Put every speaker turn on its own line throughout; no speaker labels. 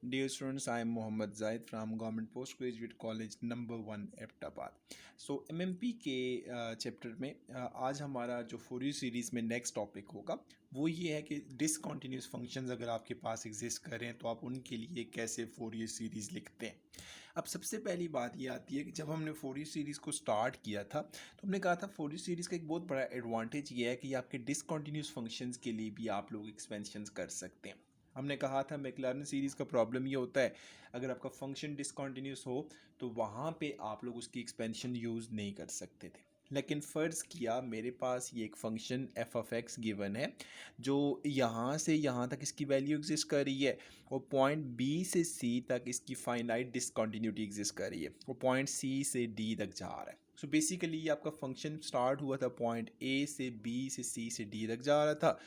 Dear students, I am Mohammad Zaid from Government Postgraduate College number 1 Abbottabad. MMP के chapter में आज हमारा जो फोरियर सीरीज़ में नेक्स्ट टॉपिक होगा वो ये है कि डिसकंटिन्यूस फंक्शंस अगर आपके पास एग्जिस्ट करें तो आप उनके लिए कैसे फोरियर सीरीज़ लिखते हैं। अब सबसे पहली बात ये आती है कि जब हमने फोरियर सीरीज़ को स्टार्ट किया था तो हमने कहा था फोरियर सीरीज़ का एक बहुत बड़ा एडवांटेज ये है कि ये आपके डिसकंटिन्यूस फंक्शंस के लिए भी आप लोग एक्सपेंशंस कर सकते हैं। हमने कहा था मैक्लारन सीरीज़ का प्रॉब्लम ये होता है अगर आपका फंक्शन डिसकंटिन्यूस हो तो वहाँ पे आप लोग उसकी एक्सपेंशन यूज़ नहीं कर सकते थे। लेकिन फ़र्ज़ किया मेरे पास ये एक function F of x given है जो यहाँ से यहाँ तक इसकी वैल्यू एग्जिस्ट कर रही है और पॉइंट बी से सी तक इसकी फाइनाइट डिसकंटिन्यूटी एग्जिस्ट कर रही है, वो पॉइंट सी से डी तक जा रहा है। सो बेसिकली ये आपका फंक्शन स्टार्ट हुआ था पॉइंट ए से बी से सी से डी तक जा रहा था,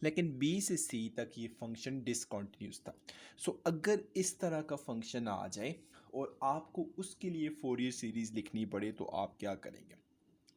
लेकिन बी से सी तक ये फंक्शन डिसकंटिन्यूस था। अगर इस तरह का फंक्शन आ जाए और आपको उसके लिए फोरियर सीरीज़ लिखनी पड़े तो आप क्या करेंगे।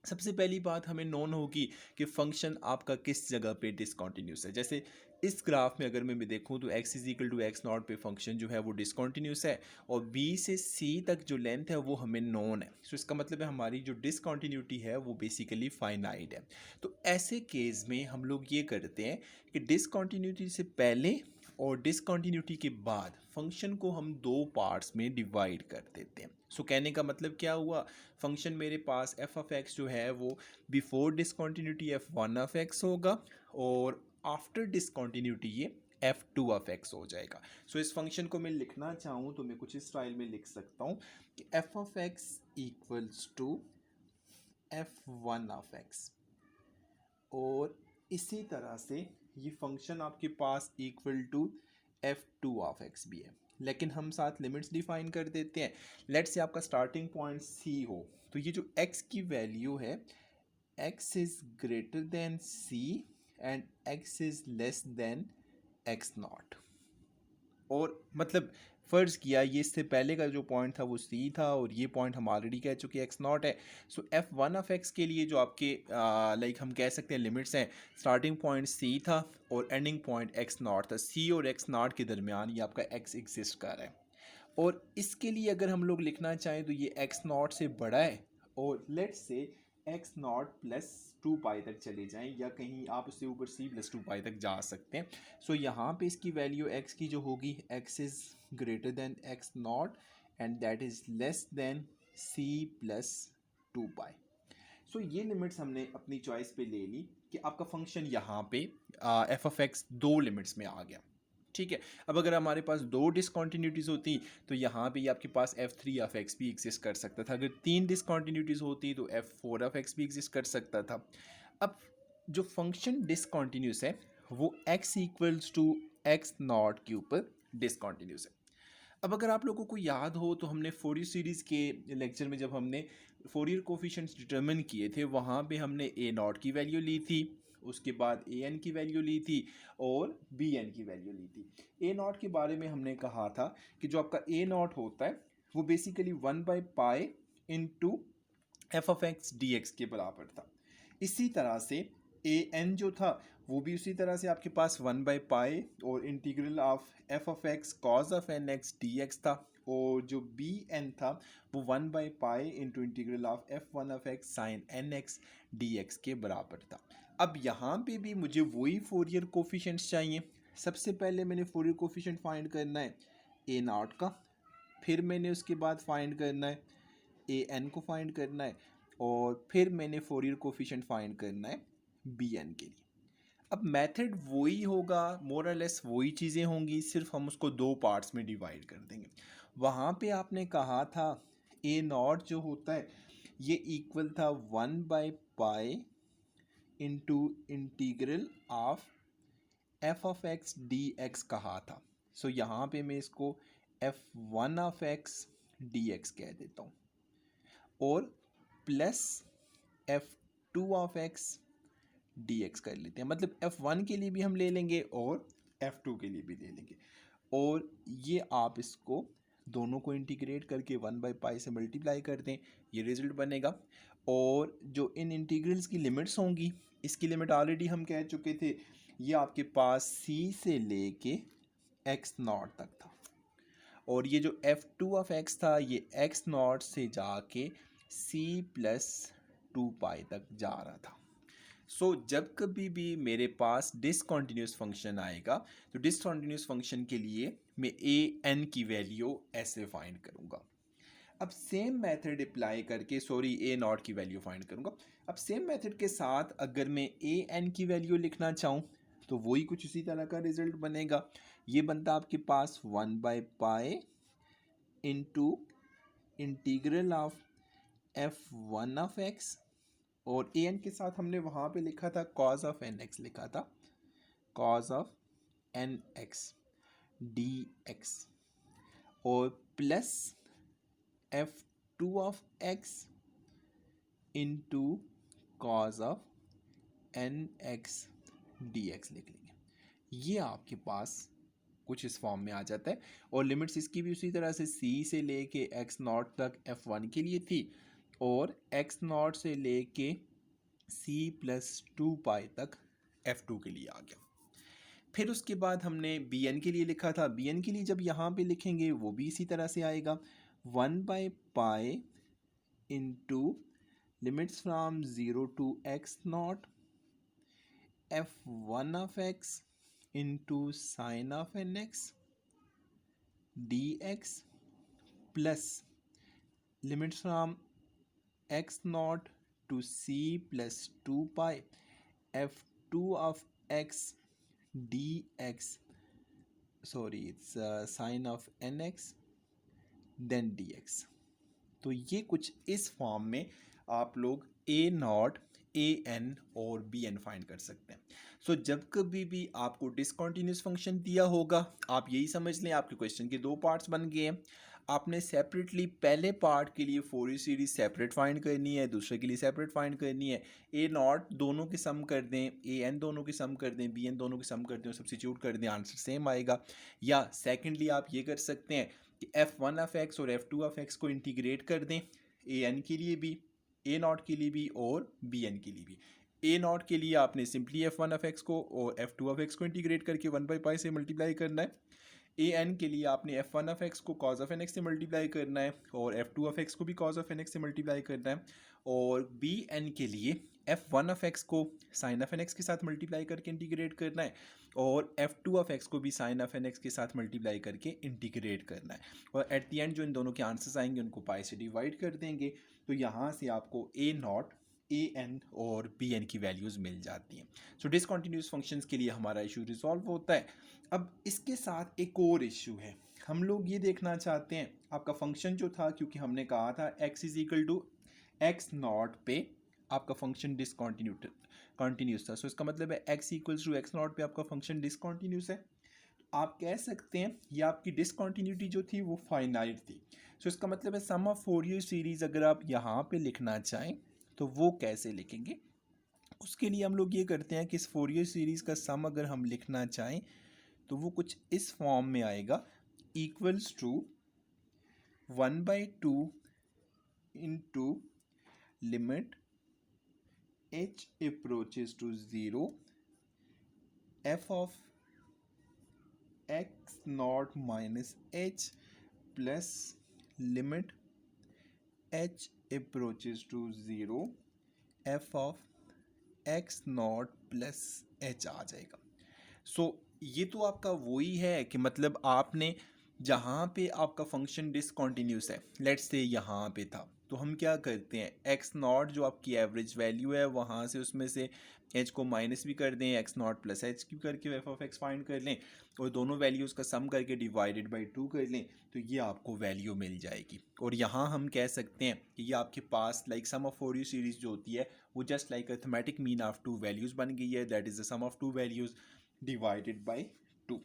सबसे पहली बात हमें नोन होगी कि फंक्शन आपका किस जगह पे डिसकंटिन्यूस है। जैसे इस ग्राफ में अगर मैं देखूं तो x is equal to x naught पे फंक्शन जो है वो डिसकंटिन्यूस है और b से c तक जो लेंथ है वो हमें नोन है। इसका मतलब है हमारी जो डिसकंटिन्यूटी है वो बेसिकली फाइनाइट है। तो ऐसे केस में हम लोग ये करते हैं कि डिसकंटिन्यूटी से पहले और डिसकंटिन्यूटी के बाद फंक्शन को हम दो पार्ट्स में डिवाइड कर देते हैं। कहने का मतलब क्या हुआ, फंक्शन मेरे पास एफ ऑफ एक्स जो है वो before discontinuity F one of x होगा और आफ्टर डिसकंटिन्यूटी ये एफ टू ऑफ एक्स हो जाएगा। इस फंक्शन को मैं लिखना चाहूँ तो मैं कुछ इस स्टाइल में लिख सकता हूँ कि f of x equals to f one of x और इसी तरह से ये फंक्शन आपके पास equal to f two of x भी है, लेकिन हम साथ लिमिट्स डिफाइन कर देते हैं। लेट्स से आपका स्टार्टिंग पॉइंट सी हो तो ये जो x की वैल्यू है x is greater than c and x is less than x not. और मतलब फ़र्ज़ किया ये इससे पहले का जो पॉइंट था वो सी था और ये पॉइंट हम ऑलरेडी कह चुके हैं एक्स नॉट है। एफ वन ऑफ एक्स के लिए जो आपके लाइक हम कह सकते हैं लिमिट्स हैं, स्टार्टिंग पॉइंट सी था और एंडिंग पॉइंट एक्स नॉट था। सी और एक्स नॉट के दरमियान ये आपका एक्स एग्जिस्ट कर रहा है और इसके लिए अगर हम लोग लिखना चाहें तो ये एक्स नॉट से बड़ा है और let's say x naught plus two pi तक चले जाएं या कहीं आप उससे ऊपर सी प्लस टू पाई तक जा सकते हैं। यहाँ पे इसकी वैल्यू एक्स की जो होगी x is greater than x naught and that is less than c plus two pi. ये लिमिट्स हमने अपनी चॉइस पे ले ली कि आपका फंक्शन यहाँ पे एफ ऑफ एक्स दो लिमिट्स में आ गया। ठीक है, अब अगर हमारे पास दो डिसकंटिन्यूटीज़ होती तो यहाँ पे आपके पास एफ थ्री ऑफ एक्स भी एग्जिस्ट कर सकता था। अगर तीन डिसकंटिन्यूटीज़ होती तो एफ फोर ऑफ एक्स भी एग्जिस्ट कर सकता था। अब जो फंक्शन डिसकंटिन्यूस है वो x equals to x naught के ऊपर डिसकंटिन्यूस है। अब अगर आप लोगों को याद हो तो हमने फोरियर सीरीज़ के लेक्चर में जब हमने फोरियर कोफिशिएंट्स डिटरमिन किए थे वहाँ पे हमने ए नॉट की वैल्यू ली थी, उसके बाद ए एन की वैल्यू ली थी और बी एन की वैल्यू ली थी। ए नॉट के बारे में हमने कहा था कि जो आपका ए नॉट होता है वो basically one by pi into F of x d x के बराबर था। इसी तरह से ए एन जो था वो भी उसी तरह से आपके पास वन बाई पाई और integral of f of x cos of n x d x था और जो बी एन था वो one by pi into integral of f one of x sine n x d x के बराबर था। अब यहाँ पे भी मुझे वही फोरियर कोफिशिएंट्स चाहिए। सबसे पहले मैंने फोरियर कोफिशिएंट फाइंड करना है ए नॉट का, फिर मैंने उसके बाद फाइंड करना है ए एन को फाइंड करना है और फिर मैंने फोरियर कोफिशिएंट फाइंड करना है बी एन के लिए। अब मेथड वही होगा, मोर और लेस वही चीज़ें होंगी, सिर्फ हम उसको दो पार्ट्स में डिवाइड कर देंगे। वहाँ पे आपने कहा था ए नॉट जो होता है ये इक्वल था one by pi into integral of f of x d x कहा था। यहाँ पे मैं इसको F one of x d x कह देता हूँ और plus F two of x d x कर लेते हैं। मतलब एफ वन के लिए भी हम ले लेंगे और एफ टू के लिए भी ले लेंगे और ये आप इसको दोनों को इंटीग्रेट करके वन बाई पाई से मल्टीप्लाई कर दें, ये रिजल्ट बनेगा। और जो इन इंटीग्रल्स की लिमिट्स होंगी, इसकी लिमिट ऑलरेडी हम कह चुके थे, ये आपके पास सी से लेके एक्स नॉट तक था। और ये जो f2 ऑफ x था ये x नॉट से जाके c प्लस 2 पाई तक जा रहा था। सो जब कभी भी मेरे पास डिसकंटिन्यूस फंक्शन आएगा तो डिसकंटिन्यूस फंक्शन के लिए मैं ए एन की वैल्यू ऐसे फाइंड करूँगा। अब सेम मेथड अप्लाई करके ए नॉट की वैल्यू फाइंड करूँगा। अब सेम मेथड के साथ अगर मैं ए एन की वैल्यू लिखना चाहूँ तो वही कुछ इसी तरह का रिजल्ट बनेगा। ये बनता आपके पास 1/पाई into integral of f1 of x, और ए एन के साथ हमने वहाँ पे लिखा था cos ऑफ एन एक्स लिखा था, cos of n x d x, और plus f2 of x into cos of n x d x लिख लेंगे। ये आपके पास कुछ इस फॉर्म में आ जाता है। और लिमिट्स इसकी भी उसी तरह से c से लेके x नॉट तक f1 के लिए थी और x नॉट से लेके c प्लस 2 पाई तक f2 के लिए आ गया। फिर उसके बाद हमने bn के लिए लिखा था। bn के लिए जब यहाँ पे लिखेंगे वो भी इसी तरह से आएगा 1/पाई into limits from 0 to x naught f1 of x into sine of n x d x plus limits from x naught to c plus 2 pi f2 of x dx, sorry it's sine of n x then dx। तो ये कुछ इस form में आप लोग a naught a n और b n find कर सकते हैं। सो जब कभी भी आपको डिसकंटिन्यूस फंक्शन दिया होगा आप यही समझ लें आपके क्वेश्चन के दो पार्ट्स बन गए हैं। आपने सेपरेटली पहले पार्ट के लिए फोरियर सीरीज सेपरेट फाइंड करनी है, दूसरे के लिए सेपरेट फाइंड करनी है। ए नॉट दोनों के सम कर दें, ए एन दोनों के सम कर दें, बी एन दोनों के सम कर दें और सब्स्टिट्यूट कर दें, आंसर सेम आएगा। या सेकेंडली आप ये कर सकते हैं कि f1 ऑफ x और f2 ऑफ x को इंटीग्रेट कर दें, ए एन के लिए भी, ए नॉट के लिए भी और बी एन के लिए भी। ए नॉट के लिए आपने सिंपली f1 ऑफ x को और f2 ऑफ x को इंटीग्रेट करके 1/पाई से मल्टीप्लाई करना है। ए एन के लिए आपने f1 ऑफ x को cos ऑफ एन एक्स से मल्टीप्लाई करना है और f2 ऑफ x को भी cos ऑफ एन एक्स से मल्टीप्लाई करना है। और बी एन के लिए f1 ऑफ x को sin ऑफ एन एक्स के साथ मल्टीप्लाई करके इंटीग्रेट करना है और f2 ऑफ x को भी sin ऑफ एन एक्स के साथ मल्टीप्लाई करके इंटीग्रेट करना है। और एट द एंड जो इन दोनों के आंसर्स आएंगे उनको पाई से डिवाइड कर देंगे। तो यहाँ से आपको ए नॉट ए एन और बी एन की वैल्यूज़ मिल जाती हैं। सो डिसकंटिन्यूस फंक्शंस के लिए हमारा इशू रिजॉल्व होता है। अब इसके साथ एक और इशू है, हम लोग ये देखना चाहते हैं आपका फंक्शन जो था, क्योंकि हमने कहा था x is equal to x naught पे आपका फंक्शन कंटिन्यूस था। सो इसका मतलब है x equals to x naught पे आपका फंक्शन डिसकंटिन्यूस है। आप कह सकते हैं ये आपकी डिसकंटिन्यूटी जो थी वो फाइनाइट थी। सो इसका मतलब है सम ऑफ फोरियर सीरीज अगर आप यहाँ पे लिखना चाहें तो वो कैसे लिखेंगे, उसके लिए हम लोग ये करते हैं कि इस फोरियर सीरीज़ का सम अगर हम लिखना चाहें तो वो कुछ इस फॉर्म में आएगा, equals to 1/2 into limit h approaches to 0 f of x naught minus h plus limit h approaches to 0 f of x naught plus h आ जाएगा। सो ये तो आपका वही है कि मतलब आपने जहाँ पे आपका फंक्शन डिसकंटिन्यूस है, लेट्स से यहाँ पे था, तो हम क्या करते हैं एक्स नॉट जो आपकी एवरेज वैल्यू है वहाँ से उसमें से एच को माइनस भी कर दें, एक्स नॉट प्लस एच की करके एफ ऑफ एक्स फाइंड कर लें और दोनों वैल्यूज़ का सम करके डिवाइडेड बाई 2 कर लें तो ये आपको वैल्यू मिल जाएगी। और यहाँ हम कह सकते हैं कि ये आपके पास like sum of Fourier series जो होती है वो just like arithmetic mean of two values बन गई है, that is the sum of two values divided by 2।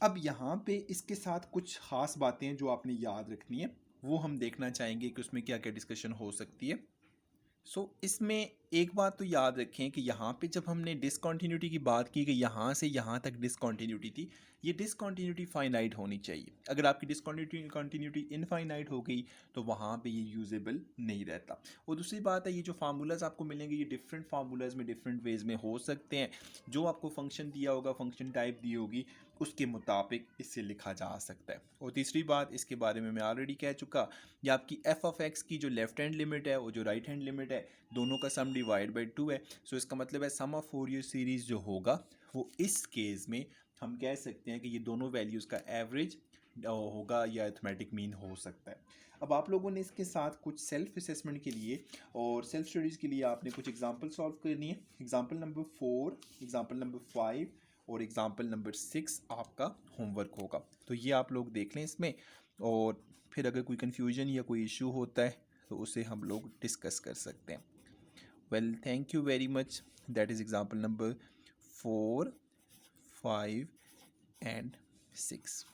अब यहाँ पे इसके साथ कुछ ख़ास बातें जो आपने याद रखनी है वो हम देखना चाहेंगे कि उसमें क्या क्या डिस्कशन हो सकती है। सो इसमें एक बात तो याद रखें कि यहाँ पे जब हमने डिसकॉन्टीन्यूटी की बात की कि यहाँ से यहाँ तक डिसकॉन्टीन्यूटी थी, ये डिसकॉन्टीन्यूटी फाइनाइट होनी चाहिए। अगर आपकी डिसकॉन्टीन्यूटी इनफाइनाइट हो गई तो वहाँ पे ये यूजेबल नहीं रहता। और दूसरी बात है, ये जो फार्मूलाज आपको मिलेंगे ये डिफरेंट फार्मूलाज में डिफरेंट वेज में हो सकते हैं। जो आपको फंक्शन दिया होगा, फंक्शन टाइप दी होगी, उसके मुताबिक इससे लिखा जा सकता है। और तीसरी बात, इसके बारे में मैं ऑलरेडी कह चुका, ये आपकी एफ ऑफ एक्स की जो लेफ्ट हैंड लिमिट है, वो जो राइट हैंड लिमिट है, दोनों का सम डिवाइड बाई 2 है। सो इसका मतलब है सम ऑफ फोरियर सीरीज़ जो होगा वो इस केस में हम कह सकते हैं कि ये दोनों वैल्यूज़ का एवरेज होगा या अरिथमेटिक मीन हो सकता है। अब आप लोगों ने इसके साथ कुछ सेल्फ असेसमेंट के लिए और सेल्फ स्टडीज़ के लिए आपने कुछ एग्जांपल सॉल्व करनी है। एग्जांपल नंबर 4, एग्जांपल नंबर 5 और एग्जांपल नंबर 6 आपका होमवर्क होगा। तो ये आप लोग देख लें इसमें, और फिर अगर कोई कन्फ्यूजन या कोई इशू होता है तो उसे हम लोग डिस्कस कर सकते हैं। Well, thank you very much. That is example number 4, 5 and 6.